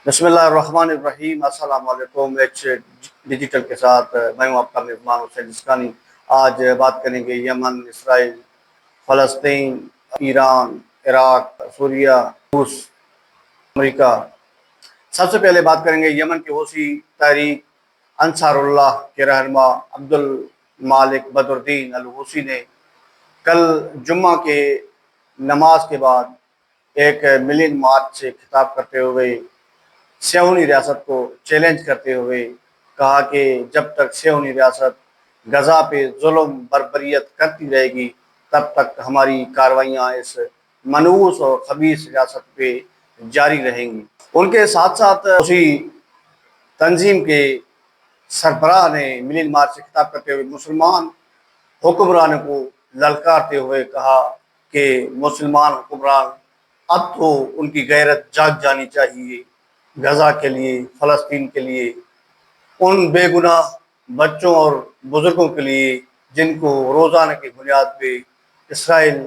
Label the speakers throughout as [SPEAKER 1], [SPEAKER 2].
[SPEAKER 1] बिस्मिल्लाहिर्रहमानिर्रहीम। अस्सलाम वालेकुम। डिजिटल के साथ मैं हूँ आपका मेज़बान हुसैन जिस्कानी। आज बात करेंगे यमन, इसराइल, फ़लस्तीन, ईरान, इराक, सूरिया, रूस, अमेरिका। सबसे पहले बात करेंगे यमन के हूसी तहरीक अंसारुल्लाह के रहनुमा अब्दुल मालिक बदरुद्दीन अल हूसी ने कल जुम्मा के नमाज के बाद एक मिलियन मार्च से खिताब करते हुए सियोनी रियासत को चैलेंज करते हुए कहा कि जब तक सियोनी रियासत गजा पे जुल्म बर्बरियत करती रहेगी तब तक हमारी कार्रवाइयाँ इस मनहूस और खबीस रियासत पे जारी रहेंगी। उनके साथ साथ उसी तंजीम के सरबराह ने मिलियन मार्च से खिताब करते हुए मुसलमान हुक्मरानों को ललकारते हुए कहा कि मुसलमान हुक्मरान अब तो उनकी गैरत जाग जानी चाहिए, गजा के लिए, फ़लस्तीन के लिए, उन बेगुनाह बच्चों और बुजुर्गों के लिए जिनको रोज़ाना की बुनियाद पे इसराइल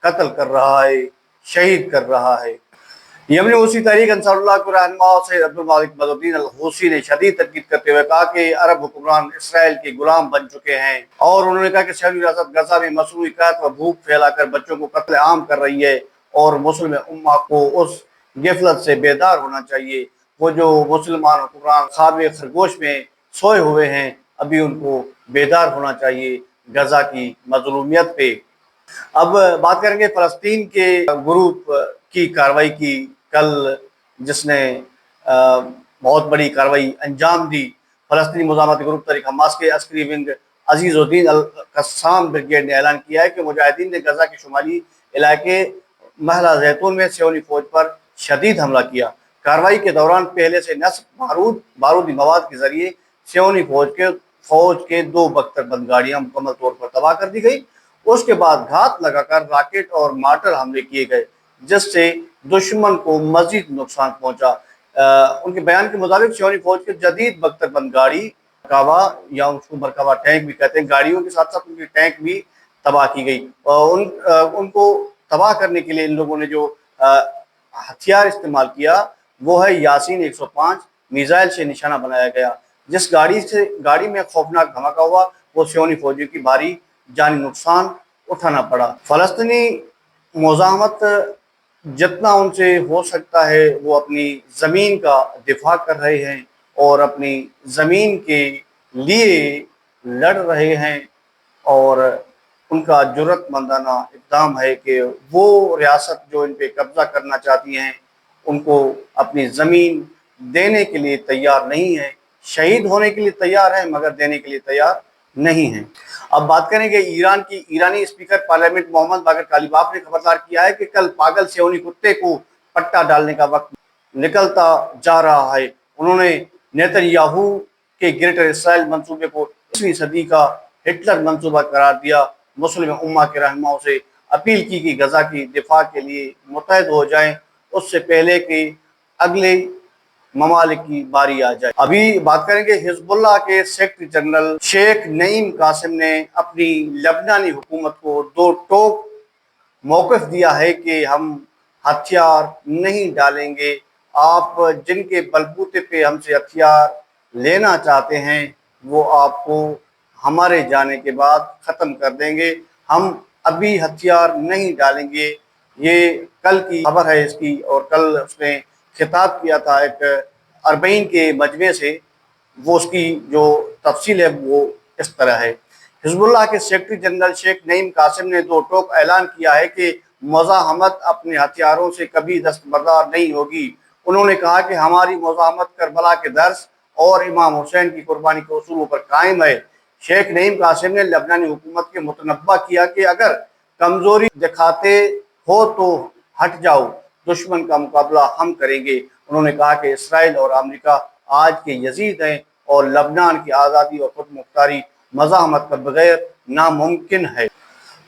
[SPEAKER 1] कत्ल कर रहा है, शहीद कर रहा है। यमनी हूसी तहरीक अंसारुल्लाह के रहनुमा सैयद अब्दुल मालिक बदरुद्दीन अल हूसी ने शदीद तनकीद करते हुए कहा कि अरब हुक्मरान इसराइल के गुलाम बन चुके हैं और उन्होंने कहा कि सियोनी रियासत गजा में मसनूई कहत व भूख फैलाकर बच्चों को कत्ल आम कर रही है और मुस्लिम उम्मा को उस गिफलत से बेदार होना चाहिए। वो जो मुसलमान हुक्मरान ख्वाब खरगोश में सोए हुए हैं, अभी उनको बेदार होना चाहिए गजा की मजलूमियत पे। अब बात करेंगे फ़लस्तीन के ग्रुप की कार्रवाई की। कल जिसने बहुत बड़ी कार्रवाई अंजाम दी, फ़लस्तीनी मुज़ाहमती ग्रुप तहरीक हमास के अस्करी विंग अज़ीज़ुद्दीन अल कस्साम ब्रिगेड ने ऐलान किया है कि मुजाहिदीन ने गजा के शुमाली इलाके महला जैतून में सियोनी फौज पर शदीद हमला किया। कार्रवाई के दौरान पहले से नस्ब बारूदी मवाद के जरिए सियोनी फौज के 2 बख्तरबंद गाड़ियां मुकम्मल तौर पर तबाह कर दी गई। उसके बाद घात लगाकर रॉकेट और मार्टर हमले किए गए जिससे दुश्मन को मजीद नुकसान पहुंचा। उनके बयान के मुताबिक सियोनी फौज के जदीद बख्तरबंद गाड़ी कावा या उसको मरकवा टैंक भी कहते हैं, गाड़ियों के साथ साथ उनकी टैंक भी तबाह की गई। उनको तबाह करने के लिए इन लोगों ने जो हथियार इस्तेमाल किया वो है यासीन 105 मिसाइल से निशाना बनाया गया। जिस गाड़ी में खौफनाक धमाका हुआ वो सियोनी फौजियों की भारी जानी नुकसान उठाना पड़ा। फ़लस्तीनी मुज़ाहमत जितना उनसे हो सकता है वो अपनी ज़मीन का दिफा कर रहे हैं और अपनी ज़मीन के लिए लड़ रहे हैं और उनका जुर्रतमंदाना इक़दाम है कि वो रियासत जो इन पे कब्ज़ा करना चाहती हैं उनको अपनी ज़मीन देने के लिए तैयार नहीं है। शहीद होने के लिए तैयार है मगर देने के लिए तैयार नहीं है। अब बात करेंगे ईरान की। ईरानी स्पीकर पार्लियामेंट मोहम्मद बाकर कालिबाफ ने खबरदार किया है कि कल पागल सियोनी कुत्ते को पट्टा डालने का वक्त निकलता जा रहा है। उन्होंने नेतन्याहू के ग्रेटर इसराइल मंसूबे को 20वीं सदी का हिटलर मंसूबा करार दिया। मुस्लिम उम्मा के रहनुमाओं से अपील की कि गजा की दिफा के लिए मुतहद हो जाएं उससे पहले कि अगले ममालिक की बारी आ जाए। अभी बात करेंगे हिजबुल्लाह के सेक्रेटरी जनरल शेख नईम कासिम ने अपनी लबनानी हुकूमत को 2 टोक मौक़िफ़ दिया है कि हम हथियार नहीं डालेंगे। आप जिनके बलबूते पे हमसे हथियार लेना चाहते हैं वो आपको हमारे जाने के बाद ख़त्म कर देंगे। हम अभी हथियार नहीं डालेंगे। ये कल की खबर है इसकी। और कल उसने खिताब किया था एक अरबईन के मजमे से। वो उसकी जो तफसील है वो इस तरह है। हिजबुल्लाह के सेक्रेटरी जनरल शेख नईम कासिम ने 2 टोक ऐलान किया है कि मुज़ाहमत अपने हथियारों से कभी दस्तबरदार नहीं होगी। उन्होंने कहा कि हमारी मुज़ाहमत करबला के दर्स और इमाम हुसैन की कुर्बानी के उसूलों पर कायम है। शेख नईम कासिम ने लबनानी हुकूमत के मुतनब्बा किया कि अगर कमज़ोरी दिखाते हो तो हट जाओ, दुश्मन का मुकाबला हम करेंगे। उन्होंने कहा कि इसराइल और अमेरिका आज के यजीद हैं और लबनान की आज़ादी और खुद मुख्तारी मज़ाहमत के बगैर नामुमकिन है।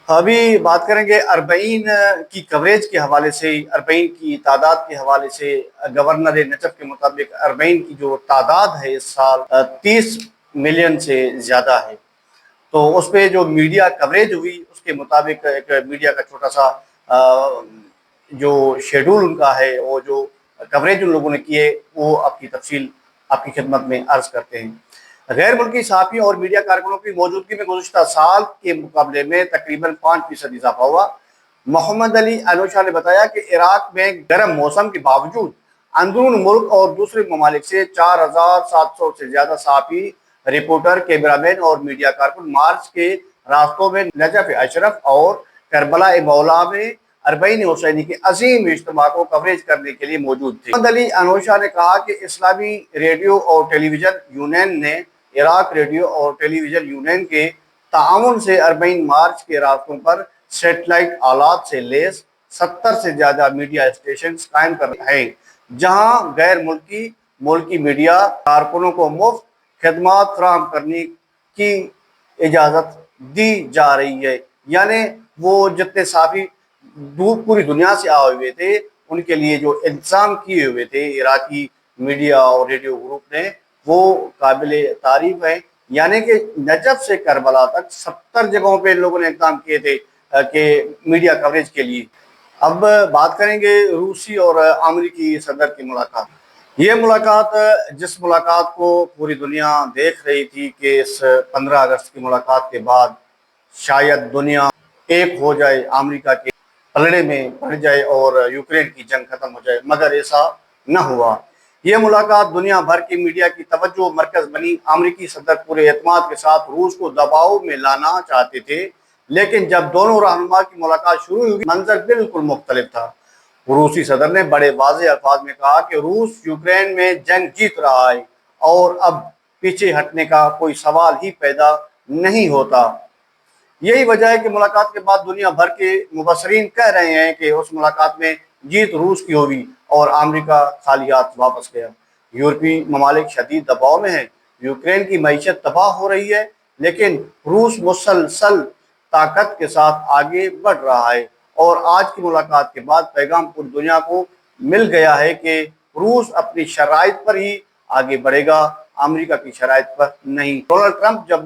[SPEAKER 1] अभी बात करेंगे अरबईन की कवरेज के हवाले से। अरबईन की तादाद के हवाले से गवर्नर नजफ़ के मुताबिक अरबईन की जो तादाद है इस साल 30 मिलियन से ज़्यादा है। तो उस पर जो मीडिया कवरेज हुई उसके मुताबिक एक मीडिया का छोटा सा जो शेड्यूल उनका है वो जो کوریج ان لوگوں نے کی ہے وہ آپ کی تفصیل آپ کی خدمت میں عرض کرتے ہیں۔ غیر ملکی صحافیوں اور میڈیا کارکنوں کی موجودگی میں گزشتہ سال کے مقابلے میں تقریباً 5% اضافہ ہوا۔ محمد علی انوشا نے بتایا کہ عراق میں گرم موسم کے باوجود اندرون ملک اور دوسرے ممالک سے 4700 سے زیادہ صحافی، رپورٹر، کیمرامین اور میڈیا کارکن مارچ کے راستوں میں نجف اشرف اور کربلا مولا میں 40 حسینی کے عظیم اجتماع کو کوریج کرنے کے لیے موجود تھے۔ محمد علی انوشا نے کہا کہ اسلامی ریڈیو اور ٹیلی ویژن یونین نے عراق ریڈیو اور ٹیلی ویژن یونین کے تعاون سے 40 مارچ کے راستوں پر سیٹلائٹ آلات سے لیس 70 سے زیادہ میڈیا اسٹیشنز قائم کر رہے ہیں، جہاں غیر ملکی میڈیا کارکنوں کو مفت خدمات فراہم کرنے کی اجازت دی جا رہی ہے۔ یعنی وہ جتنے صحافی پوری دنیا سے آئے ہوئے تھے ان کے لیے جو انتظام کیے ہوئے تھے عراقی میڈیا اور ریڈیو گروپ نے وہ قابل تعریف ہیں۔ یعنی کہ نجف سے کربلا تک 70 جگہوں پہ ان لوگوں نے اقدام کیے تھے کہ میڈیا کوریج کے لیے۔ اب بات کریں گے روسی اور امریکی صدر کی ملاقات۔ یہ ملاقات جس ملاقات کو پوری دنیا دیکھ رہی تھی کہ اس 15 اگست کی ملاقات کے بعد شاید دنیا ایک ہو جائے، امریکہ کے پلڑے میں پڑ جائے اور یوکرین کی جنگ ختم ہو جائے، مگر ایسا نہ ہوا۔ یہ ملاقات دنیا بھر کی میڈیا کی توجہ مرکز بنی۔ امریکی صدر پورے اعتماد کے ساتھ روس کو دباؤ میں لانا چاہتے تھے، لیکن جب دونوں رہنما کی ملاقات شروع ہوئی منظر بالکل مختلف تھا۔ روسی صدر نے بڑے واضح الفاظ میں کہا کہ روس یوکرین میں جنگ جیت رہا ہے اور اب پیچھے ہٹنے کا کوئی سوال ہی پیدا نہیں ہوتا۔ یہی وجہ ہے کہ ملاقات کے بعد دنیا بھر کے مبصرین کہہ رہے ہیں کہ اس ملاقات میں جیت روس کی ہوگی اور امریکہ خالی ہاتھ واپس گیا۔ یورپی ممالک شدید دباؤ میں ہیں، یوکرین کی معیشت تباہ ہو رہی ہے، لیکن روس مسلسل طاقت کے ساتھ آگے بڑھ رہا ہے۔ اور آج کی ملاقات کے بعد پیغام پوری دنیا کو مل گیا ہے کہ روس اپنی شرائط پر ہی آگے بڑھے گا، امریکہ کی شرائط پر نہیں۔ ڈونلڈ ٹرمپ جب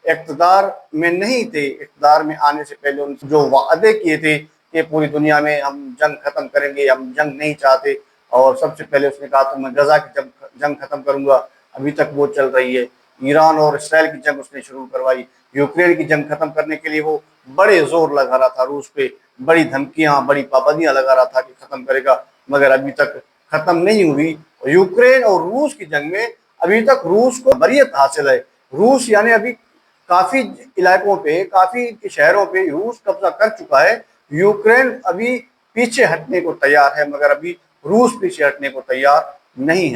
[SPEAKER 1] اقتدار میں نہیں تھے، اقتدار میں آنے سے پہلے ان جو وعدے کیے تھے کہ پوری دنیا میں ہم جنگ ختم کریں گے، ہم جنگ نہیں چاہتے، اور سب سے پہلے اس نے کہا تو میں غزہ کی جنگ ختم کروں گا، ابھی تک وہ چل رہی ہے۔ ایران اور اسرائیل کی جنگ اس نے شروع کروائی۔ یوکرین کی جنگ ختم کرنے کے لیے وہ بڑے زور لگا رہا تھا روس پہ، بڑی دھمکیاں، بڑی پابندیاں لگا رہا تھا کہ ختم کرے گا، مگر ابھی تک ختم نہیں ہوئی۔ یوکرین اور روس کی جنگ میں ابھی تک روس کو بریت حاصل ہے۔ روس یعنی ابھی کافی علاقوں پہ، کافی شہروں پہ روس قبضہ کر چکا ہے۔ یوکرین ابھی پیچھے ہٹنے کو تیار ہے، مگر ابھی روس پیچھے ہٹنے کو تیار نہیں ہے۔